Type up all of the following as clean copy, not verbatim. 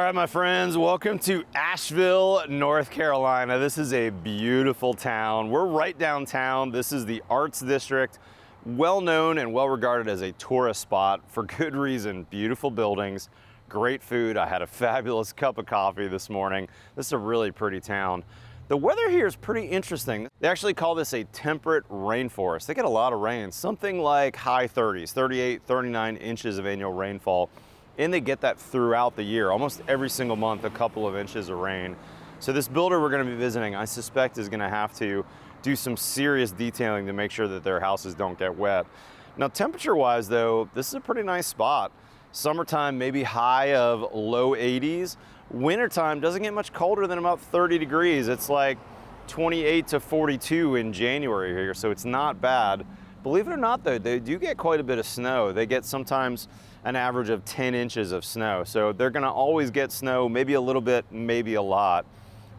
right, my friends, welcome to Asheville, North Carolina. This is a beautiful town. We're right downtown. This is the Arts District, well known and well regarded as a tourist spot for good reason. Beautiful buildings, great food. I had a fabulous cup of coffee this morning. This is a really pretty town. The weather here is pretty interesting. They actually call this a temperate rainforest. They get a lot of rain, something like high 30s, 38, 39 inches of annual rainfall. And they get that throughout the year, almost every single month, a couple of inches of rain. So this builder we're gonna be visiting, I suspect is gonna have to do some serious detailing to make sure that their houses don't get wet. Now, temperature-wise though, this is a pretty nice spot. Summertime, maybe high of low 80s. Wintertime doesn't get much colder than about 30 degrees. It's like 28 to 42 in January here, so it's not bad. Believe it or not though, they do get quite a bit of snow. They get sometimes an average of 10 inches of snow. So they're gonna always get snow, maybe a little bit, maybe a lot.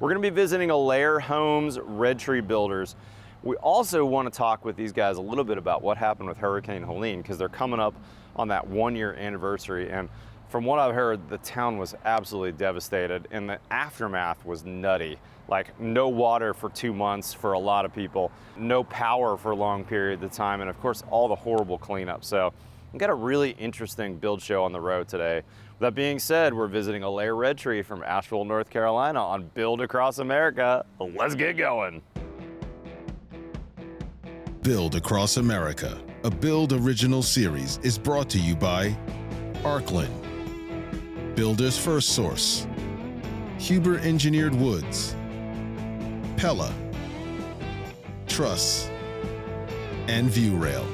We're gonna be visiting Alair Homes, Red Tree Builders. We also wanna talk with these guys a little bit about what happened with Hurricane Helene, because they're coming up on that 1-year anniversary. And from what I've heard, the town was absolutely devastated and the aftermath was nutty. Like no water for 2 months for a lot of people, no power for a long period of time, and of course all the horrible cleanup. So we've got a really interesting build show on the road today. With that being said, we're visiting Alair Red Tree from Asheville, North Carolina on Build Across America. Let's get going. Build Across America, a Build original series, is brought to you by Arkland, Builder's First Source, Huber Engineered Woods, Pella, Truss, and ViewRail.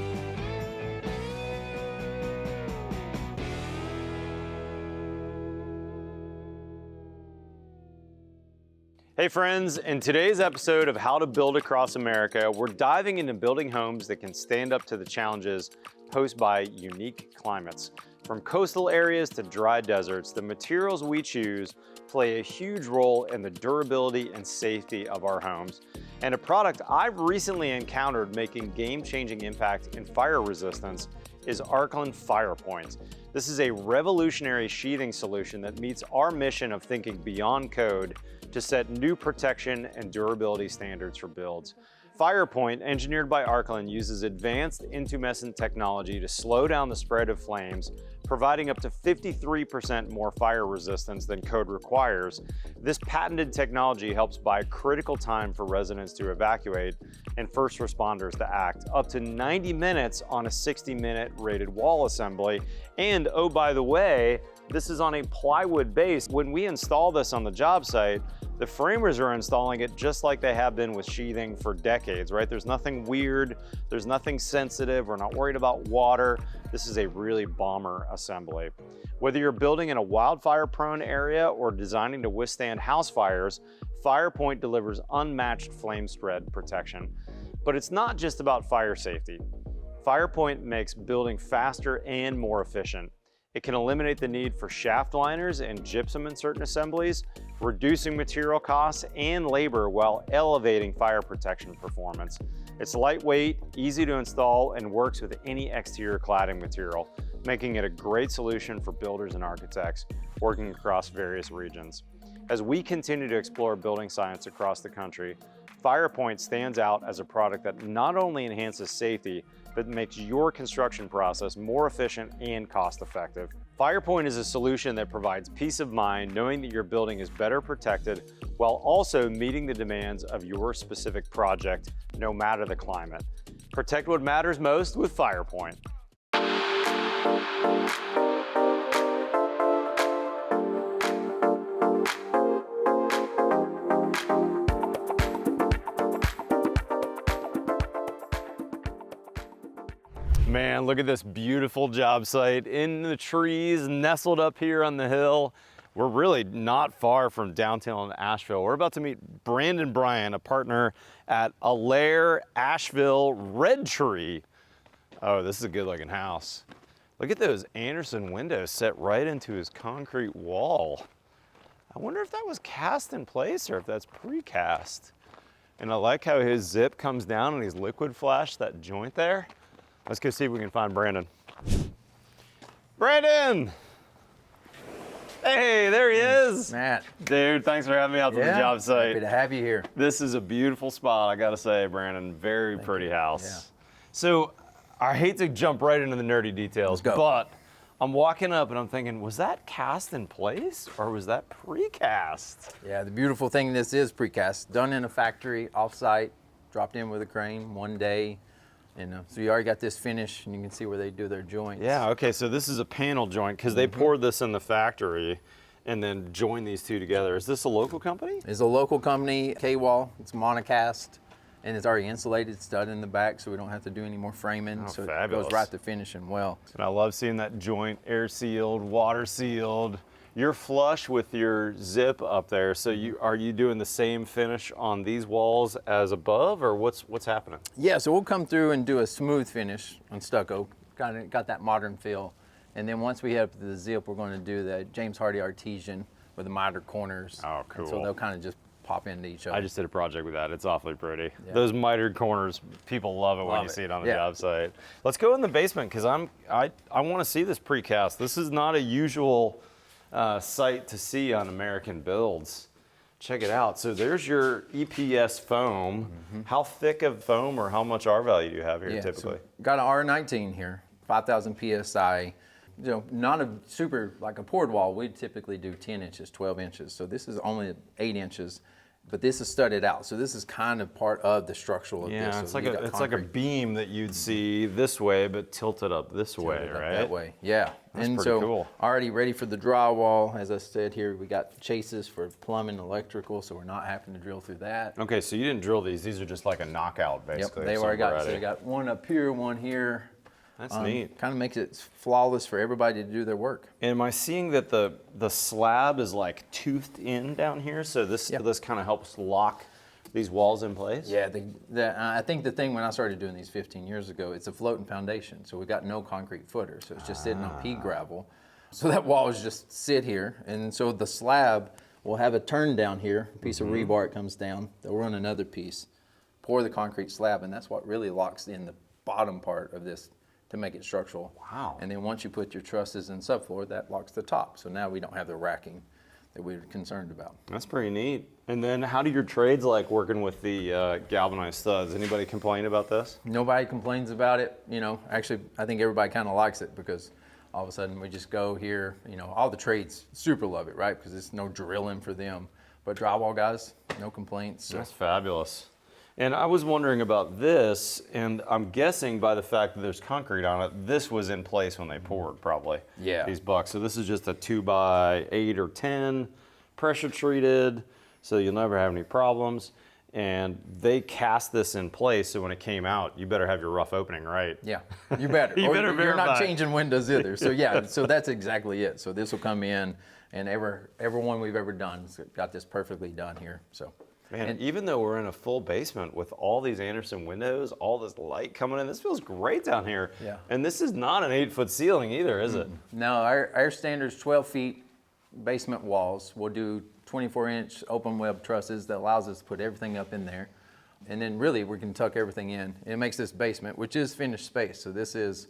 Hey friends, in today's episode of How to Build Across America, we're diving into building homes that can stand up to the challenges posed by unique climates. From coastal areas to dry deserts, the materials we choose play a huge role in the durability and safety of our homes. And a product I've recently encountered making game-changing impact in fire resistance is Arkland Fireproof. This is a revolutionary sheathing solution that meets our mission of thinking beyond code to set new protection and durability standards for builds. Fireproof, engineered by Arkland, uses advanced intumescent technology to slow down the spread of flames, providing up to 53% more fire resistance than code requires. This patented technology helps buy critical time for residents to evacuate and first responders to act, up to 90 minutes on a 60-minute rated wall assembly. And oh, by the way, this is on a plywood base. When we install this on the job site, the framers are installing it just like they have been with sheathing for decades, right? There's nothing weird, there's nothing sensitive, we're not worried about water. This is a really bomber assembly. Whether you're building in a wildfire-prone area or designing to withstand house fires, Fireproof delivers unmatched flame spread protection. But it's not just about fire safety. Fireproof makes building faster and more efficient. It can eliminate the need for shaft liners and gypsum in certain assemblies, reducing material costs and labor while elevating fire protection performance. It's lightweight, easy to install, and works with any exterior cladding material, making it a great solution for builders and architects working across various regions. As we continue to explore building science across the country, Fireproof stands out as a product that not only enhances safety, but makes your construction process more efficient and cost-effective. Fireproof is a solution that provides peace of mind knowing that your building is better protected while also meeting the demands of your specific project, no matter the climate. Protect what matters most with Fireproof. Man, look at this beautiful job site in the trees, nestled up here on the hill. We're really not far from downtown Asheville. We're about to meet Brandon Bryan, a partner at Alair Asheville Red Tree. Oh, this is a good looking house. Look at those Anderson windows set right into his concrete wall. I wonder if that was cast in place or if that's precast. And I like how his zip comes down and he's liquid flashed that joint there. Let's go see if we can find Brandon. Brandon! Hey, there he is. Matt. Dude, thanks for having me out to the job site. Happy to have you here. This is a beautiful spot, I gotta say, Brandon. Very pretty house. Yeah. So, I hate to jump right into the nerdy details, Let's go. but I'm walking up and I'm thinking, was that cast in place or was that precast? Yeah, the beautiful thing, this is precast, done in a factory, off-site, dropped in with a crane one day. And so you already got this finished, and you can see where they do their joints. Yeah, okay, so this is a panel joint because they poured this in the factory and then joined these two together. Is this a local company? It's a local company, K-Wall. It's monocast, and it's already insulated, stud in the back, so we don't have to do any more framing. Oh, so fabulous. It goes right to finishing well. And I love seeing that joint air sealed, water sealed. You're flush with your zip up there, so are you doing the same finish on these walls as above, or what's happening? Yeah, so we'll come through and do a smooth finish on stucco. Got that modern feel. And then once we have the zip, we're going to do the James Hardy artesian with the mitered corners. Oh, cool. And so they'll kind of just pop into each other. I just did a project with that. It's awfully pretty. Yeah. Those mitered corners, people love it when you see it on the job site. Let's go in the basement because I want to see this precast. This is not a usual site to see on American builds. Check it out. So there's your EPS foam. How thick of foam or how much R value do you have here typically? So got an R19 here, 5,000 PSI. You know, not a super, like a poured wall, we typically do 10 inches, 12 inches. So this is only 8 inches, but this is studded out. So this is kind of part of the structural of this. Yeah, So it's like a beam that you'd see this way, but tilted up this way, tilted up right? that way, yeah. That's and pretty so cool. Already ready for the drywall. As I said here, we got chases for plumbing, electrical, so we're not having to drill through that. Okay, so you didn't drill these. These are just like a knockout, basically. Yep, they've already got, so ready. they got one up here, one here. That's neat. Kind of makes it flawless for everybody to do their work. And am I seeing that the slab is like toothed in down here? So this kind of helps lock these walls in place? Yeah, I think the thing when I started doing these 15 years ago, it's a floating foundation. So we got no concrete footer. So it's just sitting on pea gravel. So that wall is just sit here. And so the slab will have a turn down here, a piece of rebar comes down. They'll run another piece, pour the concrete slab, and that's what really locks in the bottom part of this to make it structural. Wow. And then once you put your trusses and subfloor, that locks the top. So now we don't have the racking that we were concerned about. That's pretty neat. And then how do your trades like working with the galvanized studs? Anybody complain about this? Nobody complains about it. You know, actually, I think everybody kind of likes it because all of a sudden we just go here, you know, all the trades super love it, right? Because it's no drilling for them. But drywall guys, no complaints. So. That's fabulous. And I was wondering about this, and I'm guessing by the fact that there's concrete on it, this was in place when they poured, probably. Yeah. These bucks. So this is just a 2x8 or 10, pressure treated, so you'll never have any problems. And they cast this in place, so when it came out, you better have your rough opening right. Yeah, you better. You better You're not verify. changing windows either. So yeah, so that's exactly it. So this will come in, and everyone we've ever done got this perfectly done here. So. Man, and even though we're in a full basement with all these Anderson windows, all this light coming in, this feels great down here. Yeah. And this is not an 8-foot ceiling either, is it? No, our standard's 12 feet basement walls. We'll do 24-inch open web trusses that allows us to put everything up in there. And then really we can tuck everything in. It makes this basement, which is finished space. So this is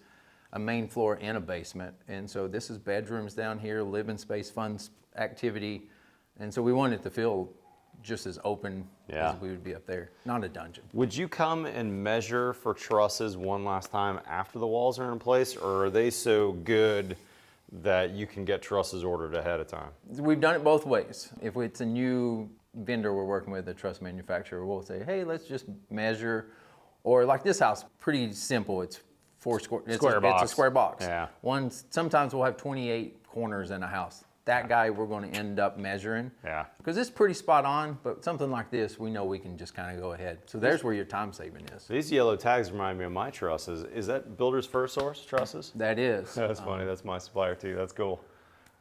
a main floor and a basement. And so this is bedrooms down here, living space, fun activity. And so we want it to feel just as open as we would be up there, not a dungeon. Would you come and measure for trusses one last time after the walls are in place, or are they so good that you can get trusses ordered ahead of time? We've done it both ways. If it's a new vendor we're working with, a truss manufacturer, we'll say, hey, let's just measure. Or like this house, pretty simple. It's it's a square box. Yeah. Sometimes we'll have 28 corners in a house. That guy we're going to end up measuring. Yeah. Because it's pretty spot on, but something like this, we know we can just kind of go ahead. So there's where your time saving is. These yellow tags remind me of my trusses. Is that Builder's First Source trusses? That is. That's funny. That's my supplier too. That's cool.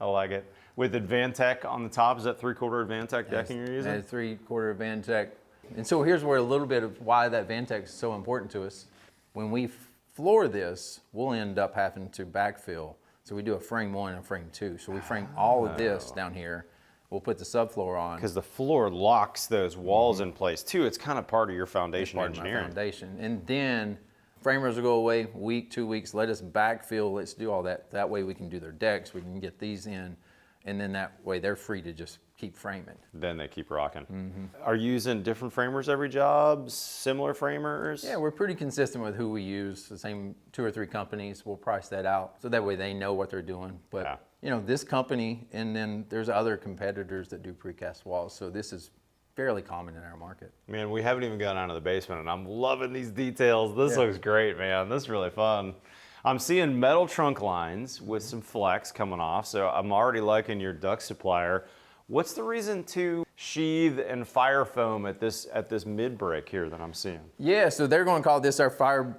I like it. With Advantech on the top, is that 3/4 Advantech decking you're using? That's 3/4 Advantech. And so here's where a little bit of why that Advantech is so important to us. When we floor this, we'll end up having to backfill. So we do a frame 1 and a frame 2. So we frame all of this down here. We'll put the subfloor on. Because the floor locks those walls in place too. It's kind of part of your foundation engineering. Foundation. And then framers will go away, week, 2 weeks, let us backfill, let's do all that. That way we can do their decks, we can get these in. and then that way they're free to just keep framing. Then they keep rocking. Are you using different framers every job, similar framers? Yeah, we're pretty consistent with who we use. The same 2 or 3 companies, we'll price that out. So that way they know what they're doing. But Yeah. you know, this company, and then there's other competitors that do precast walls. So this is fairly common in our market. Man, we haven't even gone out of the basement, and I'm loving these details. This looks great, man. This is really fun. I'm seeing metal trunk lines with some flex coming off, so I'm already liking your duct supplier. What's the reason to sheathe and fire foam at this mid break here that I'm seeing? Yeah, so they're going to call this our fire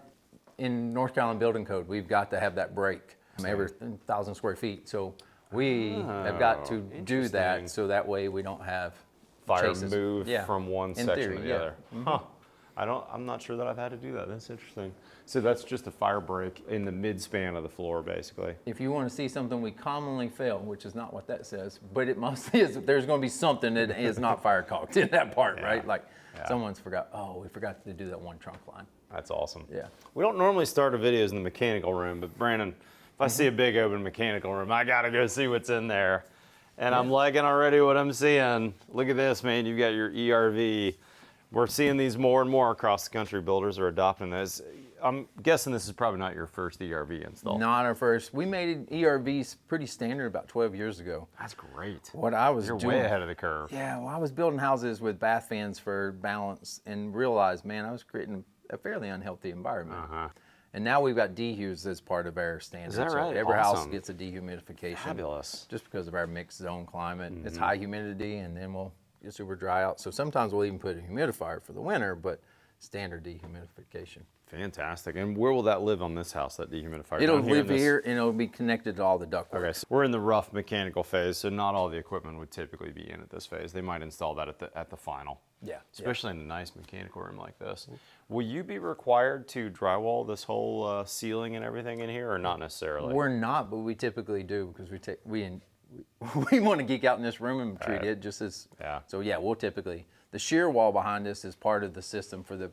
in North Carolina building code. We've got to have that break every 1,000 square feet. So we have got to do that so that way we don't have Fire chases. move from one section theory, to the yeah. other. Huh. I'm not sure that I've had to do that. That's interesting. So that's just a fire break in the mid span of the floor, basically. If you want to see something we commonly fail, which is not what that says, but it mostly is, there's going to be something that is not fire caulked in that part, right? Like someone's forgot, we forgot to do that one trunk line. That's awesome. Yeah. We don't normally start our videos in the mechanical room, but Brandon, if I see a big open mechanical room, I gotta go see what's in there. And I'm liking already what I'm seeing. Look at this, man. You got your ERV. We're seeing these more and more across the country. Builders are adopting this. I'm guessing this is probably not your first ERV install. Not our first. We made ERVs pretty standard about 12 years ago. That's great. What I was You're doing, way ahead of the curve. Yeah, well, I was building houses with bath fans for balance and realized, man, I was creating a fairly unhealthy environment. And now we've got dehues as part of our standard. Is that right? So every house Awesome. gets a dehumidification. Fabulous. Just because of our mixed zone climate. It's high humidity, and then we'll get super dry out. So sometimes we'll even put a humidifier for the winter, but standard dehumidification. Fantastic. And where will that live on this house, that dehumidifier? It'll Down in live this- here, and it'll be connected to all the ductwork. Okay, so we're in the rough mechanical phase, so not all the equipment would typically be in at this phase. They might install that at the final. Yeah. Especially in a nice mechanical room like this. Will you be required to drywall this whole ceiling and everything in here, or not necessarily? We're not, but we typically do because we want to geek out in this room and treat it just as. Yeah. So yeah, we'll typically the shear wall behind us is part of the system for the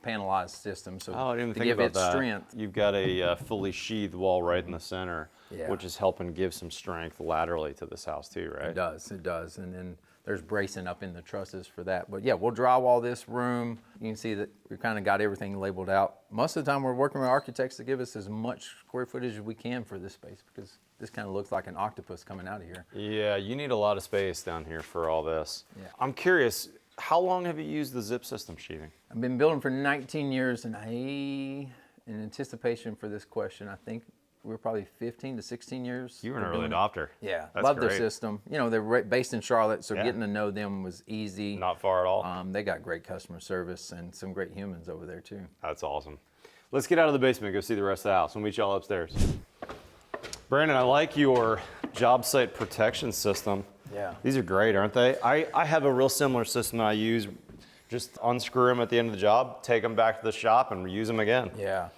panelized system. So Oh, I didn't even to think give about it that. strength. You've got a fully sheathed wall right in the center, Yeah. which is helping give some strength laterally to this house too, right? It does, and then there's bracing up in the trusses for that. But yeah, we'll drywall this room. You can see that we kind of got everything labeled out. Most of the time we're working with architects to give us as much square footage as we can for this space because this kind of looks like an octopus coming out of here. Yeah, you need a lot of space down here for all this. Yeah. I'm curious, how long have you used the zip system sheathing? I've been building for 19 years, and in anticipation for this question, I think we're probably 15 to 16 years. You were an of early doing it. adopter. Yeah, That's love great. their system. You know, they're based in Charlotte, so Yeah. getting to know them was easy. Not far at all. They got great customer service and some great humans over there too. That's awesome. Let's get out of the basement and go see the rest of the house. We'll meet y'all upstairs. Brandon, I like your job site protection system. Yeah. These are great, aren't they? I have a real similar system that I use. Just unscrew them at the end of the job, take them back to the shop, and reuse them again. Yeah,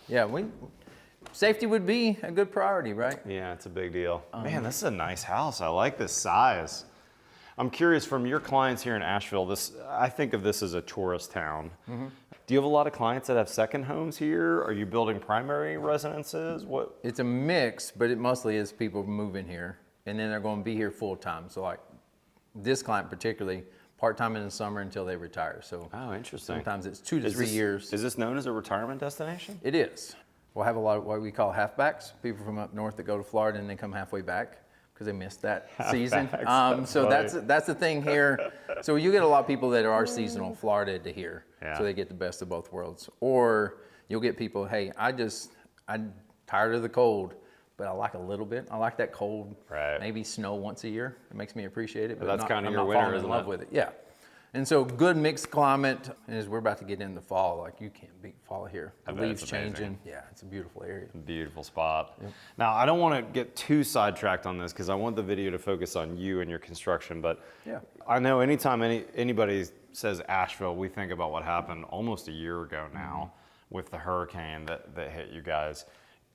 safety would be a good priority, right? Yeah, it's a big deal. Man, this is a nice house. I like this size. I'm curious, from your clients here in Asheville, I think of this as a tourist town. Do you have a lot of clients that have second homes here? Are you building primary residences? What? It's a mix, but it mostly is people moving here, and then they're going to be here full time. So like this client particularly, part-time in the summer until they retire. So Oh, interesting. sometimes it's 2 to 3 years. Is this known as a retirement destination? It is. We'll have a lot of what we call halfbacks, people from up north that go to Florida and they come halfway back because they missed that season. That's So funny. that's the thing here. So you get a lot of people that are seasonal Florida to here, Yeah. so they get the best of both worlds. Or you'll get people, hey, I'm tired of the cold, but I like a little bit. I like that cold, Right. maybe snow once a year. It makes me appreciate it, but that's not, kinda I'm your not winter, falling in isn't love it? with it. Yeah. And so good mixed climate, and as we're about to get into fall, like you can't beat fall here. The bet leaves it's amazing. changing. Yeah, it's a beautiful area. Beautiful spot. Now, I don't want to get too sidetracked on this because I want the video to focus on you and your construction, but Yeah. I know anytime anybody says Asheville, we think about what happened almost a year ago now with the hurricane that hit you guys.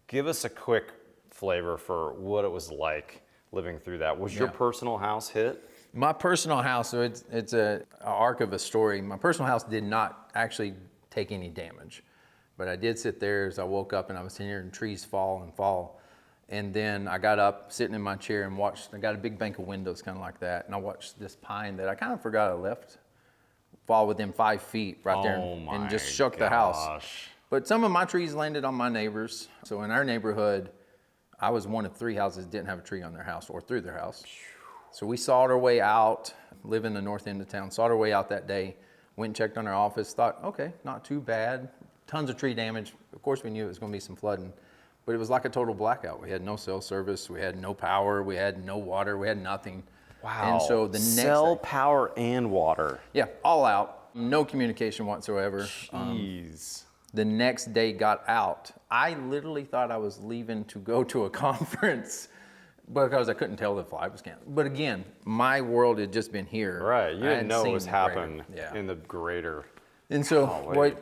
Give us a quick flavor for what it was like living through that. Was your Yeah. personal house hit? My personal house, so it's a arc of a story. My personal house did not actually take any damage, but I did sit there as I woke up and I was hearing trees fall and fall. And then I got up, sitting in my chair and watched, I got a big bank of windows kind of like that. And I watched this pine that I kind of forgot I left fall within 5 feet right there and just shook the house. But some of my trees landed on my neighbors. So in our neighborhood, I was one of 3 houses that didn't have a tree on their house or through their house. So we sawed our way out, live in the north end of town, sawed our way out that day, went and checked on our office, thought, okay, not too bad. Tons of tree damage. Of course, we knew it was gonna be some flooding, but it was like a total blackout. We had no cell service, we had no power, we had no water, we had nothing. Wow. And so the next cell, day, power, and water. yeah, all out, no communication whatsoever. Jeez. The next day got out. I literally thought I was leaving to go to a conference because I couldn't tell the flight was canceled. But again, my world had just been here. Right, you I didn't hadn't know it seen was the happening greater. in the greater. And so, wait.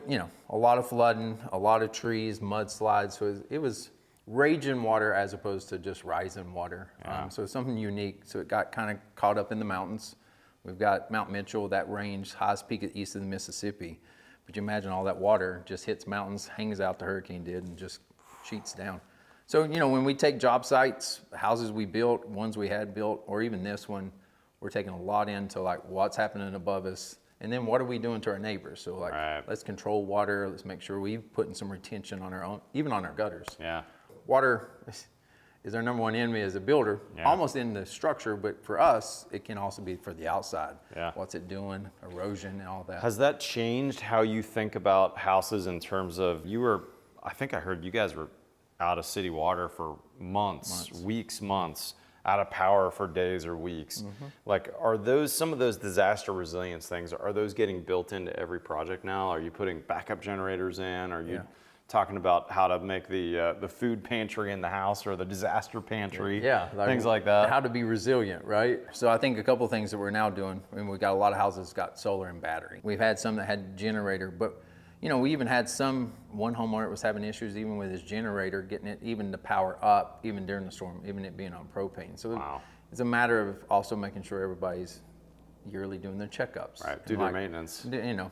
a lot of flooding, a lot of trees, mudslides. So it was raging water as opposed to just rising water. Yeah. So it's something unique. So it got kind of caught up in the mountains. We've got Mount Mitchell, that range, highest peak east of the Mississippi. But you imagine all that water just hits mountains, hangs out the hurricane did, and just sheets down. So, when we take job sites, houses we built, ones we had built, or even this one, we're taking a lot into like what's happening above us, and then what are we doing to our neighbors? So like, let's control water, let's make sure we're putting some retention on our own, even on our gutters. Yeah. Water is our number one enemy as a builder, almost in the structure, but for us, it can also be for the outside. Yeah. What's it doing, erosion and all that. Has that changed how you think about houses in terms of, I think I heard you guys were out of city water for months. Weeks, months, out of power for days or weeks. Mm-hmm. Like, are some of those disaster resilience things, are those getting built into every project now? Are you putting backup generators in? Are you talking about how to make the food pantry in the house or the disaster pantry? Things like that. How to be resilient, right? So I think a couple of things that we're now doing, we've got a lot of houses got solar and battery. We've had some that had generator, but we even had one homeowner that was having issues even with his generator, getting it even to power up, even during the storm, even it being on propane. So it's a matter of also making sure everybody's yearly doing their checkups. Right, do their maintenance.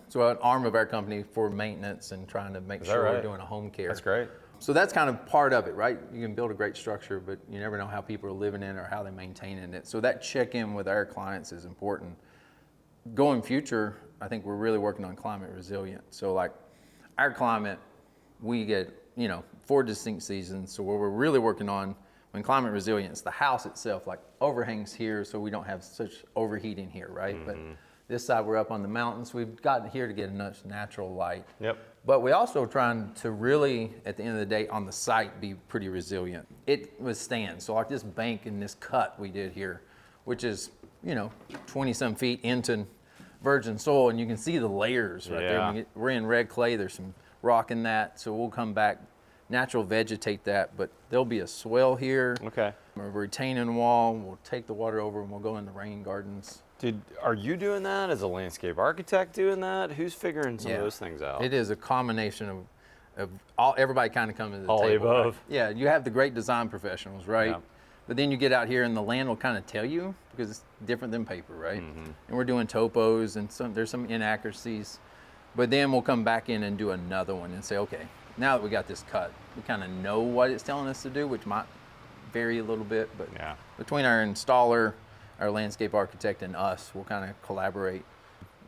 So an arm of our company for maintenance and trying to make sure we're doing a home care. That's great. So that's kind of part of it, right? You can build a great structure, but you never know how people are living in it or how they're maintaining it. So that check-in with our clients is important. Going future, I think we're really working on climate resilience. So like our climate, we get, 4 distinct seasons. So what we're really working on when climate resilience, the house itself, like overhangs here so we don't have such overheating here, right? But this side we're up on the mountains. We've gotten here to get enough natural light. Yep. But we also trying to really, at the end of the day, on the site, be pretty resilient. It withstands. So like this bank and this cut we did here, which is, 20 some feet into virgin soil, and you can see the layers right there. We're in red clay, there's some rock in that, so we'll come back, natural vegetate that, but there'll be a swell here. Okay. A retaining wall, we'll take the water over and we'll go in the rain gardens. Are you doing that? As a landscape architect doing that? Who's figuring some of those things out? It is a combination of everybody kind of coming to the all table. All above. Right? Yeah, you have the great design professionals, right? Yeah. But then you get out here and the land will kind of tell you because it's different than paper, right? And we're doing topos and there's some inaccuracies. But then we'll come back in and do another one and say, okay, now that we got this cut, we kind of know what it's telling us to do, which might vary a little bit, but between our installer, our landscape architect, and us, we'll kind of collaborate.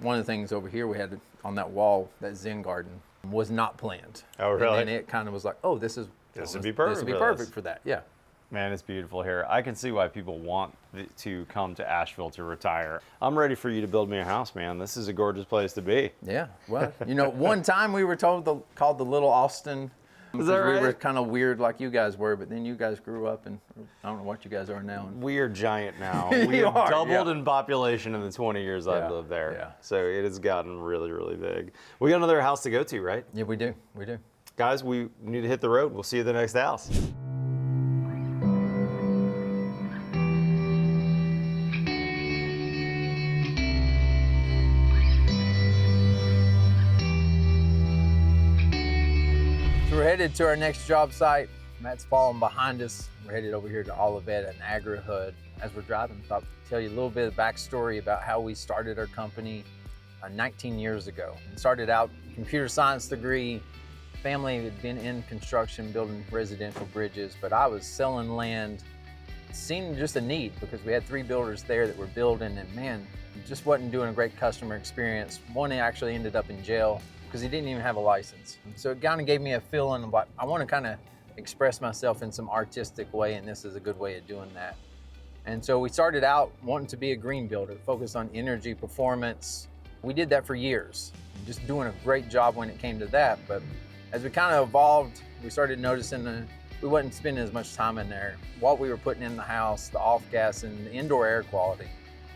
One of the things over here we had on that wall, that Zen garden, was not planned. Oh, really? And it kind of was like, oh, this would be perfect for that. Yeah. Man, it's beautiful here. I can see why people want to come to Asheville to retire. I'm ready for you to build me a house, man. This is a gorgeous place to be. Yeah, well, one time we were called the Little Austin. Is that right? We were kind of weird like you guys were, but then you guys grew up, and I don't know what you guys are now. We are giant now. We have doubled in population in the 20 years I've lived there. Yeah. So it has gotten really, really big. We got another house to go to, right? Yeah, we do. We do. Guys, we need to hit the road. We'll see you at the next house. We're headed to our next job site. Matt's following behind us. We're headed over here to Olivet and Agri-Hood. As we're driving, I thought I'd tell you a little bit of backstory about how we started our company 19 years ago. And started out computer science degree, family had been in construction, building residential bridges, but I was selling land, seeing just a need because we had 3 builders there that were building, and man, just wasn't doing a great customer experience. One actually ended up in jail because he didn't even have a license. So it kind of gave me a feeling of like, I want to kind of express myself in some artistic way, and this is a good way of doing that. And so we started out wanting to be a green builder, focused on energy performance. We did that for years, just doing a great job when it came to that. But as we kind of evolved, we started noticing we wasn't spending as much time in there. What we were putting in the house, the off gas, and the indoor air quality.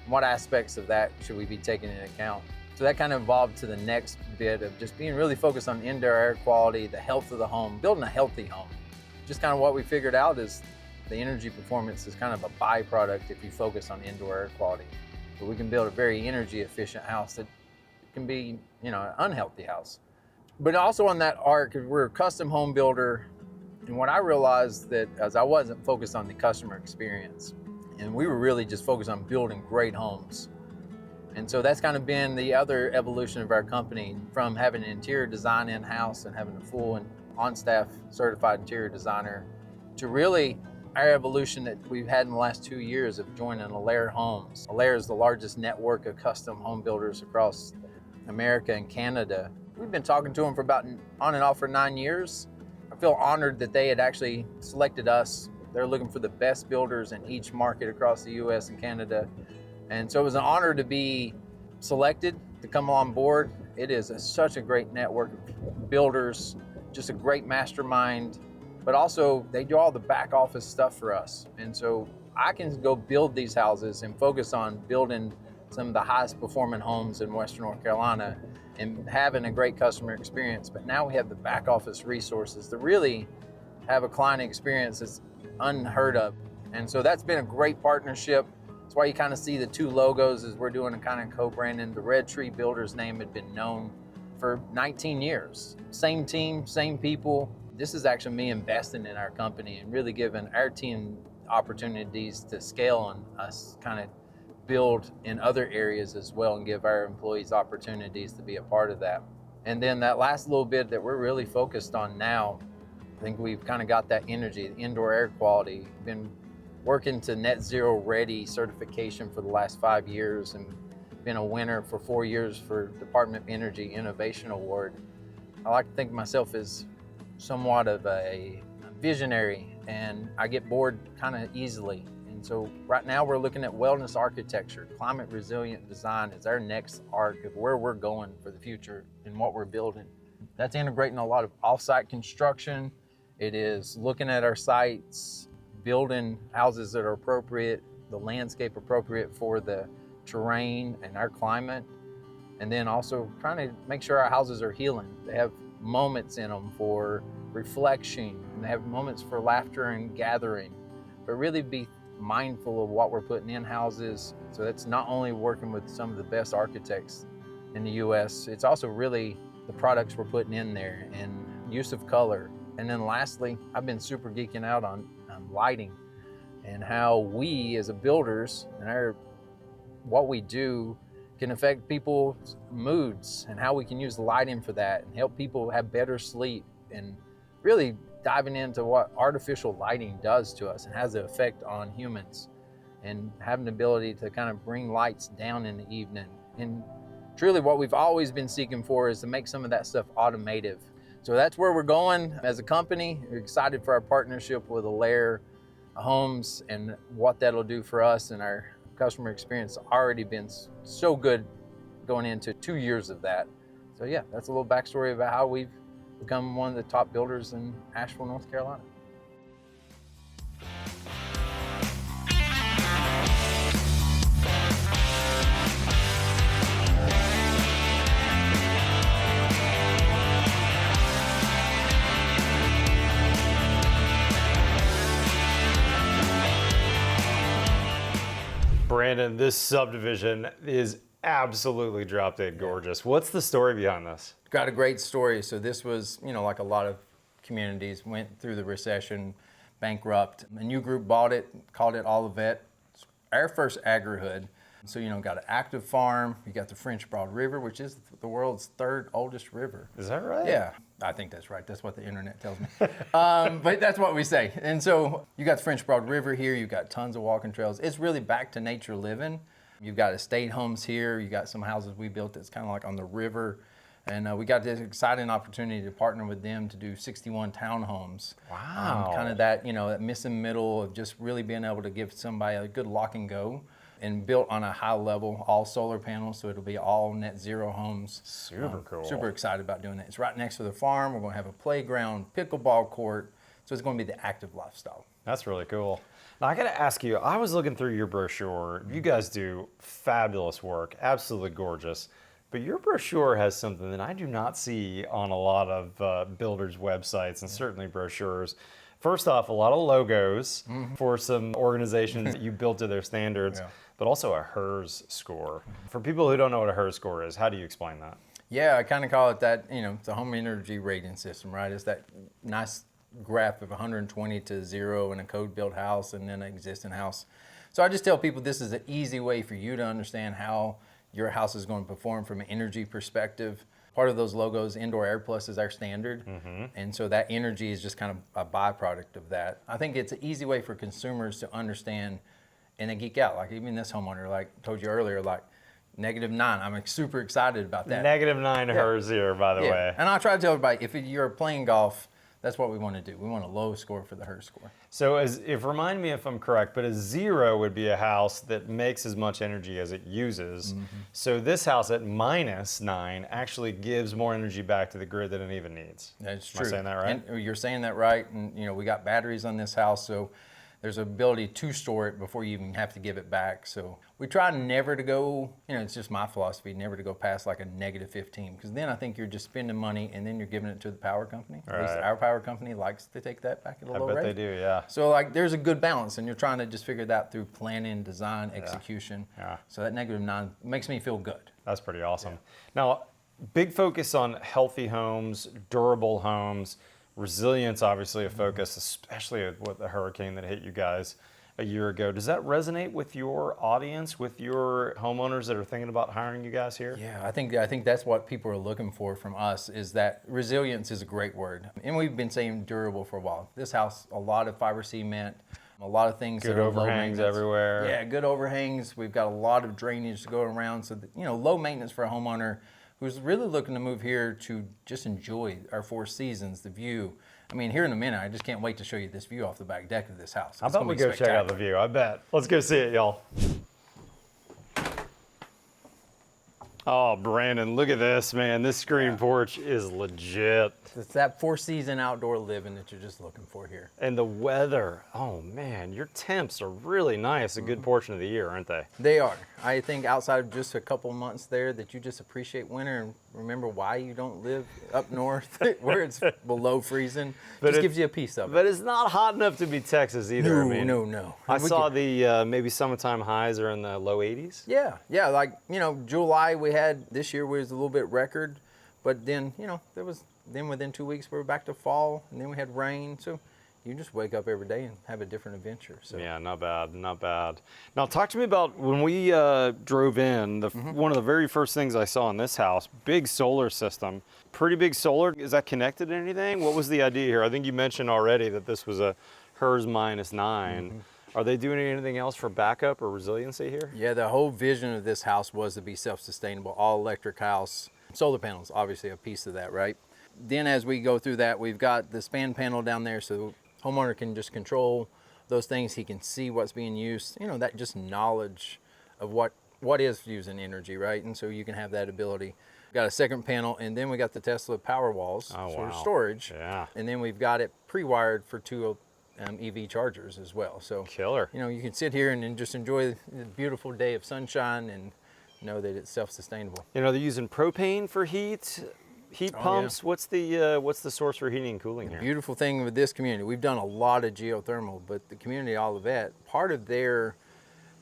What aspects of that should we be taking into account? So that kind of evolved to the next bit of just being really focused on indoor air quality, the health of the home, building a healthy home. Just kind of what we figured out is the energy performance is kind of a byproduct if you focus on indoor air quality. But we can build a very energy efficient house that can be, an unhealthy house. But also on that arc, we're a custom home builder. And what I realized that as I wasn't focused on the customer experience, and we were really just focused on building great homes. And so that's kind of been the other evolution of our company, from having an interior design in-house and having a full and on-staff certified interior designer, to really our evolution that we've had in the last 2 years of joining Alair Homes. Alair is the largest network of custom home builders across America and Canada. We've been talking to them for about on and off for 9 years. I feel honored that they had actually selected us. They're looking for the best builders in each market across the US and Canada. And so it was an honor to be selected to come on board. It is such a great network of builders, just a great mastermind, but also they do all the back office stuff for us. And so I can go build these houses and focus on building some of the highest performing homes in Western North Carolina and having a great customer experience. But now we have the back office resources to really have a client experience that's unheard of. And so that's been a great partnership. That's why you kind of see the 2 logos as we're doing a kind of co-branding. The Red Tree Builders name had been known for 19 years. Same team, same people. This is actually me investing in our company and really giving our team opportunities to scale and us kind of build in other areas as well and give our employees opportunities to be a part of that. And then that last little bit that we're really focused on now, I think we've kind of got that energy, the indoor air quality. Been working to net zero ready certification for the last 5 years and been a winner for 4 years for Department of Energy Innovation Award. I like to think of myself as somewhat of a visionary, and I get bored kind of easily. And so right now we're looking at wellness architecture. Climate resilient design is our next arc of where we're going for the future and what we're building. That's integrating a lot of off-site construction. It is looking at our sites, building houses that are appropriate, the landscape appropriate for the terrain and our climate, and then also trying to make sure our houses are healing. They have moments in them for reflection, and they have moments for laughter and gathering, but really be mindful of what we're putting in houses. So that's not only working with some of the best architects in the US, it's also really the products we're putting in there and use of color. And then lastly, I've been super geeking out on lighting and how we as a builders and what we do can affect people's moods and how we can use lighting for that and help people have better sleep, and really diving into what artificial lighting does to us and has an effect on humans, and having the ability to kind of bring lights down in the evening. And truly what we've always been seeking for is to make some of that stuff automative. So that's where we're going as a company. We're excited for our partnership with Alair Homes and what that'll do for us, and our customer experience already been so good going into 2 years of that. So yeah, that's a little backstory about how we've become one of the top builders in Asheville, North Carolina. Brandon, this subdivision is absolutely drop dead gorgeous. What's the story behind this? Got a great story. So this was, like a lot of communities, went through the recession, bankrupt. A new group bought it, called it Alair. Our first agri-hood. So, got an active farm. You got the French Broad River, which is the world's 3rd oldest river. Is that right? Yeah, I think that's right. That's what the internet tells me. But that's what we say. And so you got the French Broad River here. You've got tons of walking trails. It's really back to nature living. You've got estate homes here. You got some houses we built that's kind of like on the river. And we got this exciting opportunity to partner with them to do 61 townhomes. Wow. Kind of that, that missing middle of just really being able to give somebody a good lock and go, and built on a high level, all solar panels, so it'll be all net zero homes. Super cool. Super excited about doing that. It's right next to the farm. We're going to have a playground, pickleball court, so it's going to be the active lifestyle. That's really cool. Now I got to ask you, I was looking through your brochure. You guys do fabulous work, absolutely gorgeous. But your brochure has something that I do not see on a lot of builders' websites and certainly brochures. First off, a lot of logos for some organizations that you built to their standards, but also a HERS score. For people who don't know what a HERS score is, how do you explain that? Yeah, I kind of call it that, the home energy rating system, right? It's that nice graph of 120 to 0 in a code-built house and then an existing house. So I just tell people this is an easy way for you to understand how your house is going to perform from an energy perspective. Part of those logos, Indoor Air Plus, is our standard. And so that energy is just kind of a byproduct of that. I think it's an easy way for consumers to understand, and they geek out. Like even this homeowner, like I told you earlier, like -9. I'm super excited about that. -9 HERS here, by the way. And I try to tell everybody, if you're playing golf, that's what we want to do. We want a low score for the HERS score. So remind me if I'm correct, but a 0 would be a house that makes as much energy as it uses. So this house at -9 actually gives more energy back to the grid than it even needs. That's true. Am I saying that right? And you're saying that right. And we got batteries on this house, so there's ability to store it before you even have to give it back. So we try never to go, it's just my philosophy, never to go past like a -15, because then I think you're just spending money and then you're giving it to the power company. At least our power company likes to take that back at a low rate. I bet they do, yeah. So like there's a good balance, and you're trying to just figure that through planning, design, execution. Yeah. So that -9 makes me feel good. That's pretty awesome. Now, big focus on healthy homes, durable homes. Resilience, obviously, a focus, especially with the hurricane that hit you guys a year ago. Does that resonate with your audience, with your homeowners that are thinking about hiring you guys here? Yeah, I think that's what people are looking for from us, is that resilience is a great word. And we've been saying durable for a while. This house, a lot of fiber cement, a lot of things Good that are low overhangs maintenance. everywhere. Yeah, good overhangs. We've got a lot of drainage to go around. So, low maintenance for a homeowner who's really looking to move here to just enjoy our 4 seasons, the view. I mean, here in a minute, I just can't wait to show you this view off the back deck of this house. How about we go check out the view? I bet. Let's go see it, y'all. Oh, Brandon, look at this, man. This screen porch is legit. It's that 4-season outdoor living that you're just looking for here. And the weather, oh man, your temps are really nice a good portion of the year, aren't they? They are. I think outside of just a couple months there that you just appreciate winter and remember why you don't live up north where it's below freezing. Just gives you a piece of it. But it's not hot enough to be Texas either. No. I saw the maybe summertime highs are in the low 80s. Yeah, like, July we had, this year was a little bit record, but then, then within 2 weeks we were back to fall, and then we had rain, so you just wake up every day and have a different adventure. So. Yeah, not bad. Now talk to me about when we drove in, one of the very first things I saw in this house, big solar system, pretty big solar. Is that connected to anything? What was the idea here? I think you mentioned already that this was a HERS -9. Are they doing anything else for backup or resiliency here? Yeah, the whole vision of this house was to be self-sustainable, all electric house. Solar panels, obviously a piece of that, right? Then as we go through that, we've got the span panel down there so the homeowner can just control those things. He can see what's being used, that just knowledge of what is using energy, right? And so you can have that ability. We've got a second panel, and then we got the Tesla power walls for storage. Yeah. And then we've got it pre-wired for 2 EV chargers as well. So Killer. you can sit here and then just enjoy the beautiful day of sunshine and know that it's self-sustainable. They're using propane for heat pumps. Yeah. What's the source for heating and cooling here? Beautiful thing with this community, we've done a lot of geothermal, but the community Olivet, part of their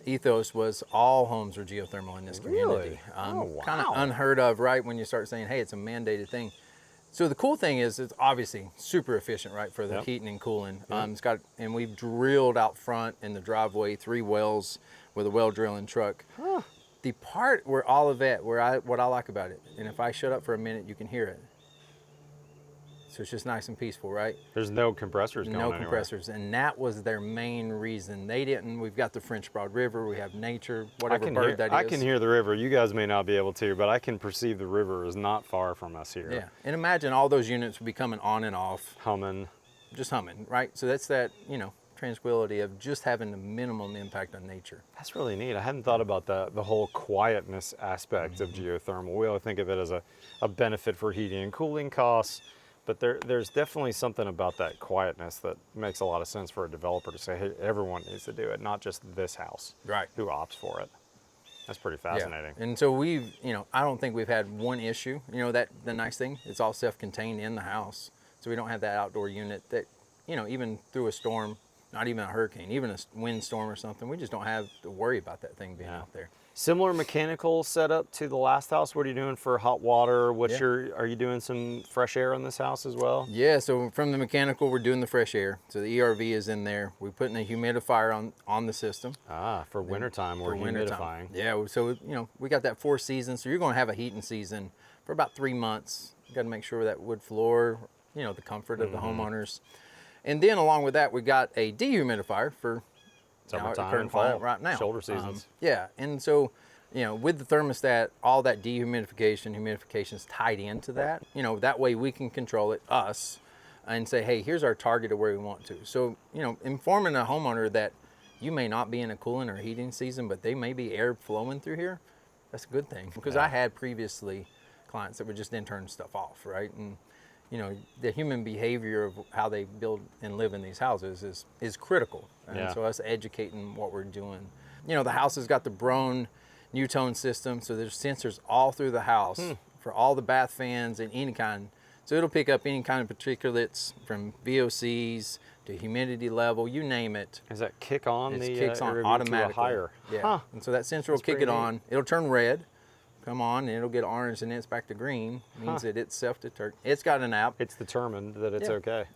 ethos was all homes are geothermal in this community. Really? Kind of unheard of, right? When you start saying, hey, it's a mandated thing. So the cool thing is it's obviously super efficient, right, for the heating and cooling. And we've drilled out front in the driveway 3 wells with a well drilling truck. The part where all of that, what I like about it, and if I shut up for a minute, you can hear it. So it's just nice and peaceful, right? There's no compressors going No anywhere. compressors, and that was their main reason. They didn't. We've got the French Broad River. We have nature, whatever bird that is. I can hear the river. You guys may not be able to, but I can perceive the river is not far from us here. Yeah, and imagine all those units would be coming on and off. Humming. Just humming, right? So that's that, tranquility of just having the minimum impact on nature. That's really neat. I hadn't thought about the whole quietness aspect of geothermal. We all think of it as a benefit for heating and cooling costs, but there's definitely something about that quietness that makes a lot of sense for a developer to say, hey, everyone needs to do it, not just this house Right. who opts for it. That's pretty fascinating. Yeah. And so we've, I don't think we've had one issue. That the nice thing, it's all self-contained in the house. So we don't have that outdoor unit that, even through a storm, not even a hurricane, even a windstorm or something, we just don't have to worry about that thing being out there. Similar mechanical setup to the last house. What are you doing for hot water? Are you doing some fresh air in this house as well? Yeah, so from the mechanical, we're doing the fresh air. So the ERV is in there. We're putting a humidifier on the system. For wintertime, we're humidifying. Yeah, so we got that 4 seasons. So you're going to have a heating season for about 3 months. You got to make sure that wood floor, the comfort of the homeowners. And then along with that, we got a dehumidifier for Summertime and climate fall, right now. shoulder seasons. Yeah, and so, with the thermostat, all that humidification is tied into that. That way we can control it, us, and say, hey, here's our target of where we want to. So, informing a homeowner that you may not be in a cooling or heating season, but they may be air flowing through here, that's a good thing. Because I had previously clients that would just then turn stuff off, right? And the human behavior of how they build and live in these houses is critical. And so us educating what we're doing. The house has got the Broan Newtone system, so there's sensors all through the house for all the bath fans and any kind. So it'll pick up any kind of particulates from VOCs to humidity level, you name it. Does that kick on Kicks on to automatically. a higher? Yeah. And so that sensor will kick it on. It'll turn red. Come on, and it'll get orange, and then it's back to green. Means that it's self-determined. It's got an app. It's determined that it's okay.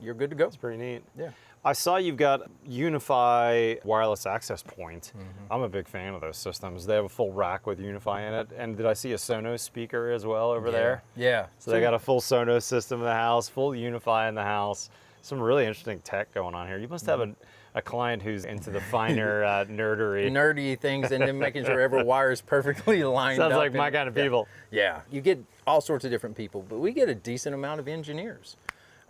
You're good to go. It's pretty neat. Yeah. I saw you've got Unify wireless access point. I'm a big fan of those systems. They have a full rack with Unify in it. And did I see a Sonos speaker as well over there? Yeah. So they got a full Sonos system in the house, full Unify in the house. Some really interesting tech going on here. You must have a client who's into the finer nerdy things, and then making sure every wire is perfectly lined up. Sounds like my kind of people. Yeah. You get all sorts of different people, but we get a decent amount of engineers.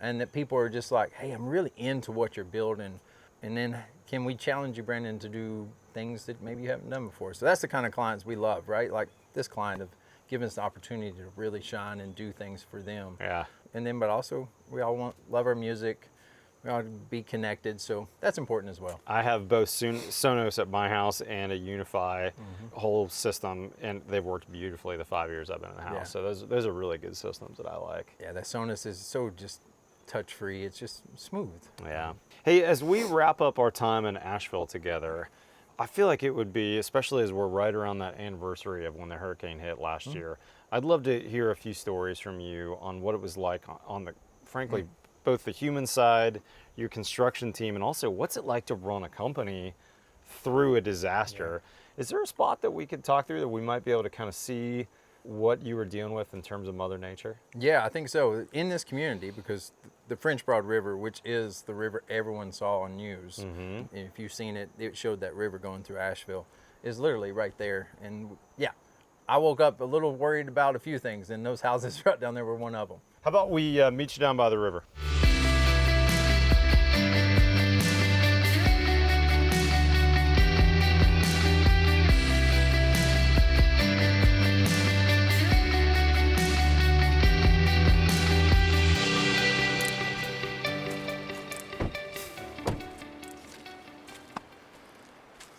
And that people are just like, hey, I'm really into what you're building. And then can we challenge you, Brandon, to do things that maybe you haven't done before? So that's the kind of clients we love, right? Like this client of giving us the opportunity to really shine and do things for them. Yeah. And then, but also we all love our music. We all be connected. So that's important as well. I have both Sonos at my house and a Unify whole system, and they've worked beautifully the 5 years I've been in the house. Yeah. So those are really good systems that I like. Yeah, that Sonos is so just touch-free. It's just smooth. Yeah. Hey, as we wrap up our time in Asheville together, I feel like it would be, especially as we're right around that anniversary of when the hurricane hit last year, I'd love to hear a few stories from you on what it was like on the, frankly, both the human side, your construction team, and also what's it like to run a company through a disaster. Yeah. Is there a spot that we could talk through that we might be able to kind of see what you were dealing with in terms of Mother Nature? Yeah, I think so. In this community, because the French Broad River, which is the river everyone saw on news, and if you've seen it, it showed that river going through Asheville, is literally right there. And yeah, I woke up a little worried about a few things, and those houses right down there were one of them. How about we meet you down by the river?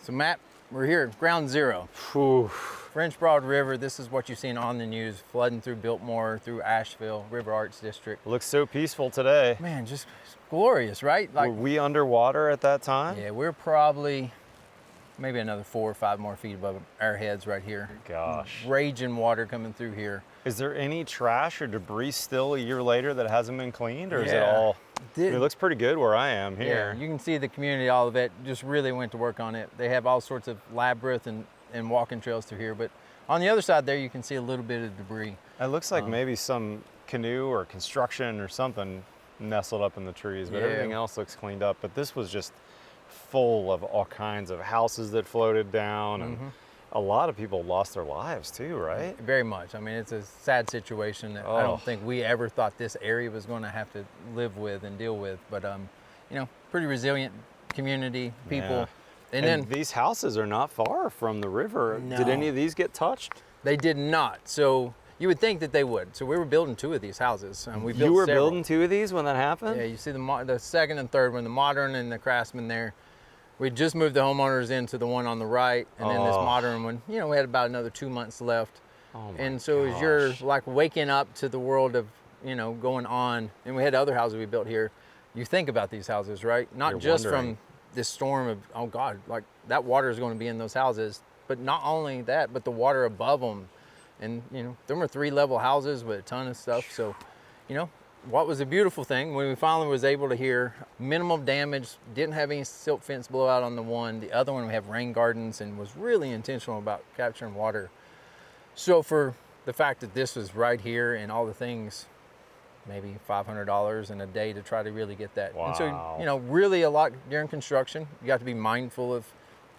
So Matt, we're here, ground zero. Whew. French Broad River, this is what you've seen on the news, flooding through Biltmore, through Asheville, River Arts District. Looks so peaceful today. Man, just glorious, right? Were we underwater at that time? Yeah, we're probably maybe another 4 or 5 more feet above our heads right here. Gosh. Raging water coming through here. Is there any trash or debris still a year later that hasn't been cleaned, or is it all? It looks pretty good where I am here. Yeah, you can see the community, all of it, just really went to work on it. They have all sorts of labyrinth and and walking trails through here. But on the other side there, you can see a little bit of debris. It looks like maybe some canoe or construction or something nestled up in the trees, but Yeah. everything else looks cleaned up. But this was just full of all kinds of houses that floated down, and a lot of people lost their lives too, right? Very much. I mean, it's a sad situation that I Oh. don't think we ever thought this area was going to have to live with and deal with. But, you know, pretty resilient community, people. Yeah. And And then these houses are not far from the river. Did No. any of these get touched? they did not. So you would think that they would. So we were building 2 of these houses. We built You were several. building 2 of these when that happened? Yeah, you see the second and third one, the modern and the craftsman there. We just moved the homeowners into the one on the right, and then this Oh. modern one. You know, we had about another 2 months left. Oh my And so as you're gosh. like waking up to the world of, you know, going on, and we had other houses we built here, you think about these houses, right? Not You're just wondering. from this storm of, oh God, like that water is going to be in those houses, but not only that, but the water above them. And, you know, them were 3-level houses with a ton of stuff. So, you know, what was a beautiful thing when we finally was able to hear minimal damage, didn't have any silt fence blowout on the one. The other one, we have rain gardens and was really intentional about capturing water. So for the fact that this was right here and all the things, maybe $500 in a day to try to really get that. And so, Wow. you know, really a lot during construction. You got to be mindful of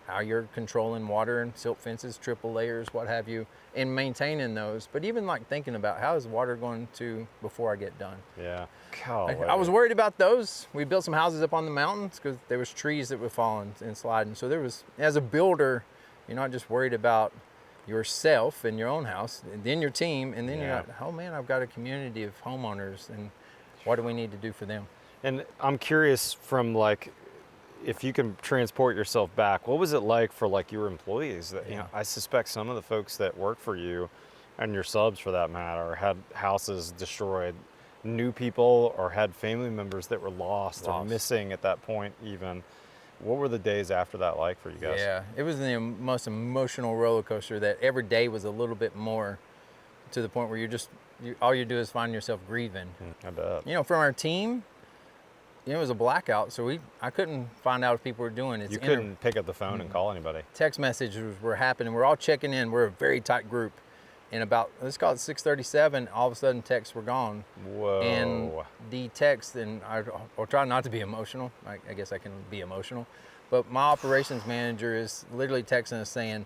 how you're controlling water and silt fences, triple layers, what have you, and maintaining those. But even like thinking about how is water going to before I get done. Yeah. I was worried about those. We built some houses up on the mountains because there was trees that were falling and sliding. So there was, as a builder, you're not just worried about yourself and your own house, and then your team, and then you're Yeah. like, oh man, I've got a community of homeowners, and what do we need to do for them? And I'm curious from like, if you can transport yourself back, what was it like for like your employees? That, you know, I suspect some of the folks that work for you and your subs for that matter had houses destroyed, knew people or had family members that were lost. Or missing at that point even. What were the days after that like for you guys? Yeah, it was the most emotional roller coaster that every day was a little bit more to the point where all you do is find yourself grieving. I bet. You know, from our team, you know, it was a blackout, so I couldn't find out if people were doing it. You couldn't pick up the phone and call anybody. Text messages were happening. We're all checking in. We're a very tight group. And about, let's call it 6:37, all of a sudden texts were gone. Whoa. And the text, and I'll try not to be emotional. I guess I can be emotional. But my operations manager is literally texting us saying,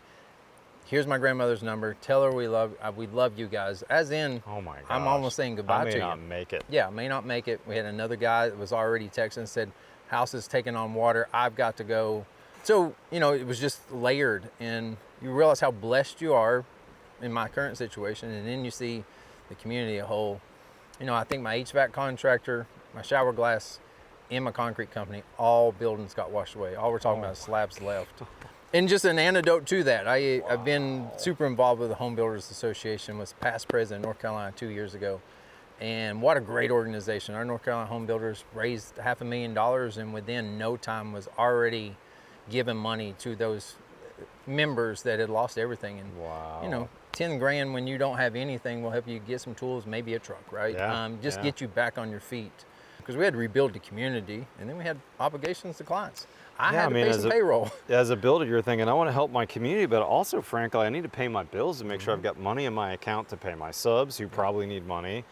here's my grandmother's number. Tell her we love you guys. As in, Oh my gosh. I'm almost saying goodbye I may to not you. make it. Yeah, may not make it. We had another guy that was already texting and said, house is taking on water. I've got to go. So, you know, it was just layered, and you realize how blessed you are in my current situation, and then you see the community as a whole. You know, I think my HVAC contractor, my shower glass, and my concrete company, all buildings got washed away. All we're talking about is slabs left. And just an antidote to that, I've been super involved with the Home Builders Association, was past president of North Carolina 2 years ago. And what a great organization. Our North Carolina home builders raised $500,000 and within no time was already giving money to those members that had lost everything. And Wow. you know, 10 grand when you don't have anything will help you get some tools, maybe a truck, right? Yeah, Just yeah. get you back on your feet. Because we had to rebuild the community, and then we had obligations to clients. I had to pay some payroll. As a builder, you're thinking, I want to help my community, but also, frankly, I need to pay my bills and make sure I've got money in my account to pay my subs who probably need money.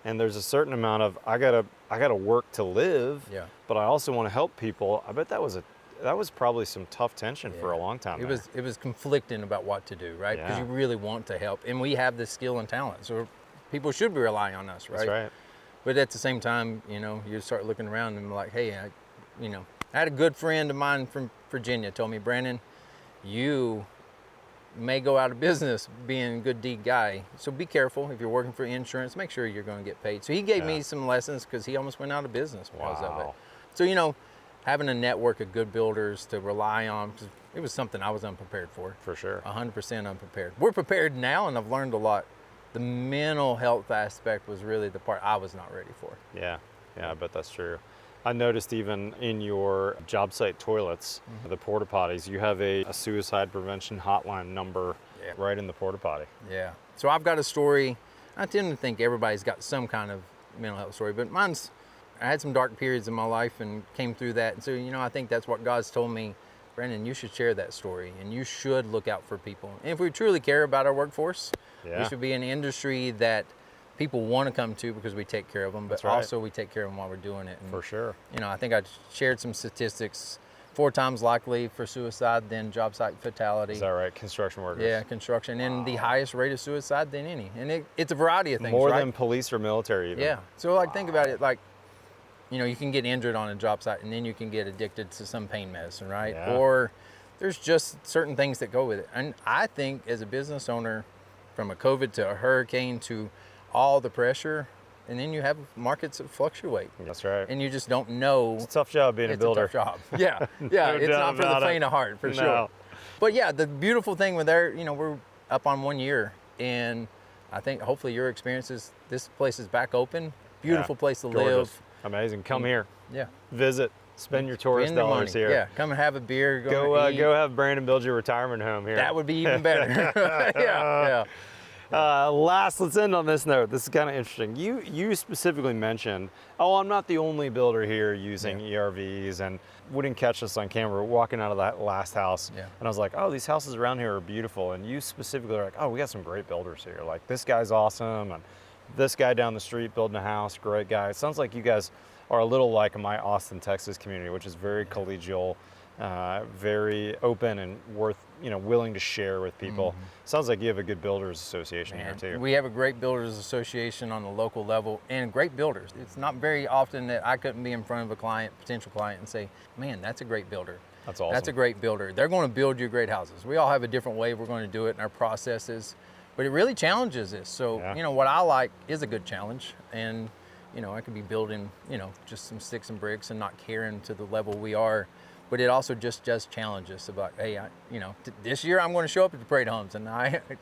And there's a certain amount of, I gotta work to live, Yeah. but I also want to help people. I bet that was probably some tough tension for a long time. It was conflicting about what to do, right? Because Yeah. you really want to help, and we have the skill and talent, so people should be relying on us, right? That's right. But at the same time, you know, you start looking around and like, hey, I had a good friend of mine from Virginia told me, Brandon, you may go out of business being a good deed guy. So be careful if you're working for insurance, make sure you're going to get paid. So he gave me some lessons because he almost went out of business because of it. Wow. So, you know, having a network of good builders to rely on, 'cause it was something I was unprepared for. For sure. 100% unprepared. We're prepared now, and I've learned a lot. The mental health aspect was really the part I was not ready for. Yeah, I bet that's true. I noticed even in your job site toilets, the porta potties, you have a suicide prevention hotline number right in the porta potty. Yeah. So I've got a story. I tend to think everybody's got some kind of mental health story, but I had some dark periods in my life and came through that. And so, you know, I think that's what God's told me Brandon, you should share that story, and you should look out for people. And if we truly care about our workforce, we should be an industry that people want to come to because we take care of them, but also we take care of them while we're doing it. And, for sure. You know, I think I shared some statistics. 4 times likely for suicide than job site fatality. Is that right? Construction workers. Yeah, construction, and the highest rate of suicide than any. And it's a variety of things, More right? than police or military even. Yeah. So like think about it, like, you know, you can get injured on a job site and then you can get addicted to some pain medicine, right? Yeah. Or there's just certain things that go with it. And I think as a business owner, from a COVID to a hurricane to all the pressure, and then you have markets that fluctuate. That's right. And you just don't know. It's a tough job being a builder. It's a tough job. Yeah, yeah. It's not for the faint of heart, for sure. But yeah, the beautiful thing with there, you know, we're up on 1 year, and I think hopefully your experiences, this place is back open. Beautiful place to live. Amazing. Come here. Yeah. Visit. Spend your tourist Spend the dollars money. here. Yeah. Come and have a beer. Go have Brandon build your retirement home here. That would be even better. Yeah. Let's end on this note. This is kind of interesting. You specifically mentioned, I'm not the only builder here using ERVs, and we didn't catch this on camera. We're walking out of that last house, and I was like, these houses around here are beautiful. And you specifically are like, we got some great builders here. Like, this guy's awesome, and this guy down the street building a house, great guy. It sounds like you guys are a little like my Austin, Texas community, which is very collegial, very open and willing to share with people. Sounds like you have a good builders association here too. We have a great builders association on the local level, and great builders. It's not very often that I couldn't be in front of a potential client and say, man, that's a great builder. That's awesome. That's a great builder. They're going to build you great houses. We all have a different way we're going to do it in our processes, but it really challenges us. So, what I like is a good challenge, and I could be building, just some sticks and bricks and not caring to the level we are. But it also just does challenge us about, hey, this year I'm going to show up at the parade homes, and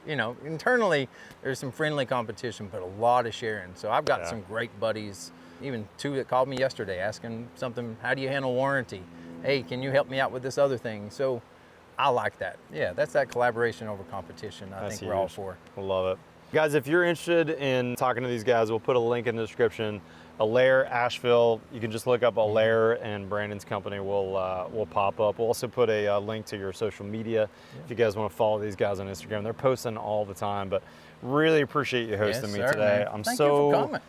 internally there's some friendly competition, but a lot of sharing. So I've got some great buddies, even 2 that called me yesterday asking something, how do you handle warranty? Hey, can you help me out with this other thing? So I like that. Yeah, that's that collaboration over competition. I think we're all for. I love it. Guys, if you're interested in talking to these guys, we'll put a link in the description. Alair, Asheville. You can just look up Alair, and Brandon's company will pop up. We'll also put a link to your social media if you guys want to follow these guys on Instagram. They're posting all the time, but really appreciate you hosting me today. Thank you for coming.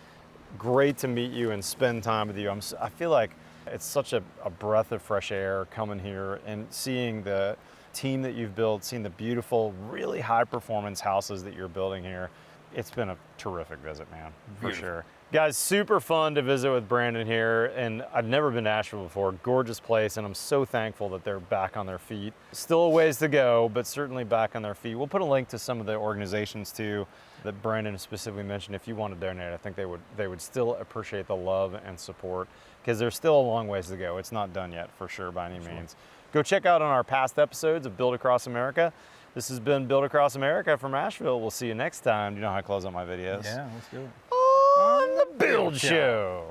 Great to meet you and spend time with you. I feel like it's such a breath of fresh air coming here and seeing the team that you've built, seeing the beautiful, really high performance houses that you're building here. It's been a terrific visit, man, for sure. Guys, super fun to visit with Brandon here, and I've never been to Asheville before. Gorgeous place, and I'm so thankful that they're back on their feet. Still a ways to go, but certainly back on their feet. We'll put a link to some of the organizations too that Brandon specifically mentioned. If you want to donate, I think they would still appreciate the love and support, because there's still a long ways to go. It's not done yet, for sure, by any means. Go check out on our past episodes of Build Across America. This has been Build Across America from Asheville. We'll see you next time. You know how I close out my videos? Yeah, let's do it. On the Build Show.